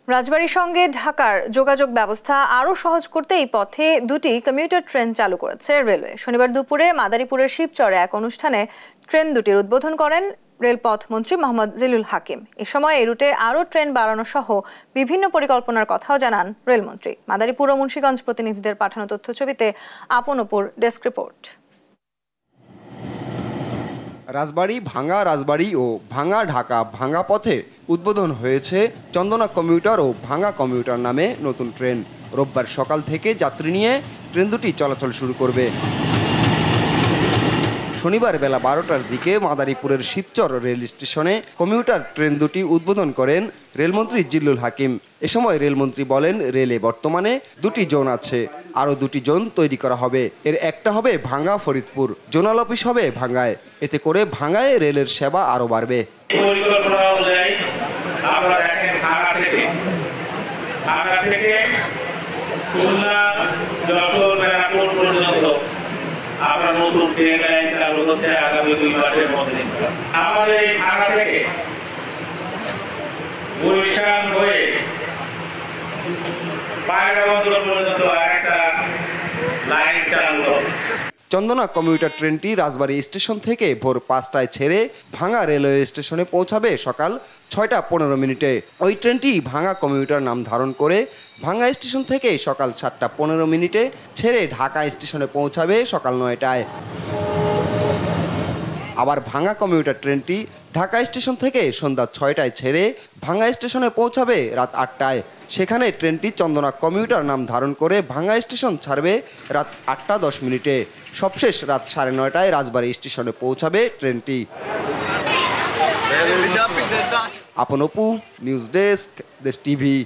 রাজবাড়ীর সঙ্গে ঢাকার যোগাযোগ ব্যবস্থা আরও সহজ করতে এই পথে দুটি কমিউটার ট্রেন চালু করেছে রেলওয়ে। শনিবার দুপুরে মাদারীপুরের শিবচরে এক অনুষ্ঠানে ট্রেন দুটির উদ্বোধন করেন রেলপথ মন্ত্রী মোহাম্মদ জিলুল হাকিম। এ সময় এই রুটে আরও ট্রেন বাড়ানো সহ বিভিন্ন পরিকল্পনার কথাও জানান রেলমন্ত্রী। মাদারীপুর ও মুন্সিগঞ্জ প্রতিনিধিদের পাঠানো তথ্যছবিতে আপনপুর ডেস্ক রিপোর্ট। রাজবাড়ী ভাঙ্গা রাজবাড়ী ও ভাঙ্গা ঢাকা ভাঙ্গা পথে উদ্বোধন হয়েছে চন্দনা কমিউটার ও ভাঙ্গা কমিউটার নামে নতুন ট্রেন। রোববার সকাল থেকে যাত্রী নিয়ে ট্রেন দুটি চলাচল শুরু করবে। শনিবার বেলা 12টার দিকে মাদারীপুরের শিবচর রেল স্টেশনে কমিউটার ট্রেন দুটি উদ্বোধন করেন রেলমন্ত্রী জিল্লুল হাকিম। এ সময় রেলমন্ত্রী বলেন, রেলে বর্তমানে দুটি জোন আছে, আরও দুটি জোন তৈরি করা হবে। এর একটা হবে ভাঙ্গা ফরিদপুর, জোনাল অফিস হবে ভাঙ্গায়। এতে করে ভাঙ্গায় রেলের সেবা আরও বাড়বে। আমরা নতুন ট্রেন লাইন চালু হচ্ছে আগামী 2 মাসের মধ্যে। আমাদের এই ঢাকা থেকে গুলশান হয়ে পায়রা বন্দর পর্যন্ত একটা লাইন চালু হবে। চন্দনা কমিউটার ট্রেনটি রাজবাড়ী স্টেশন থেকে ভোর 5টায় ছেড়ে ভাঙ্গা রেলওয়ে স্টেশনে পৌঁছাবে সকাল 6টা 15 মিনিটে। ওই ট্রেনটি ভাঙ্গা কমিউটার নাম ধারণ করে ভাঙ্গা স্টেশন থেকে সকাল 7টা 15 মিনিটে ছেড়ে ঢাকা স্টেশনে পৌঁছাবে সকাল 9টায়। আবার ভাঙ্গা কমিউটার ট্রেনটি ঢাকা স্টেশন থেকে সন্ধ্যা 6টায় ছেড়ে ভাঙ্গা স্টেশনে পৌঁছাবে রাত 8টায়। সেখানে ট্রেনটি চন্দনা কমিউটার নাম ধারণ করে ভাঙ্গা স্টেশন ছাড়বে রাত 8টা 10 মিনিটে। সবশেষ রাত 9:30টায় রাজবাড়ী স্টেশনে পৌঁছাবে ট্রেনটি। আপনপু, নিউজ ডেস্ক, দেশ টিভি।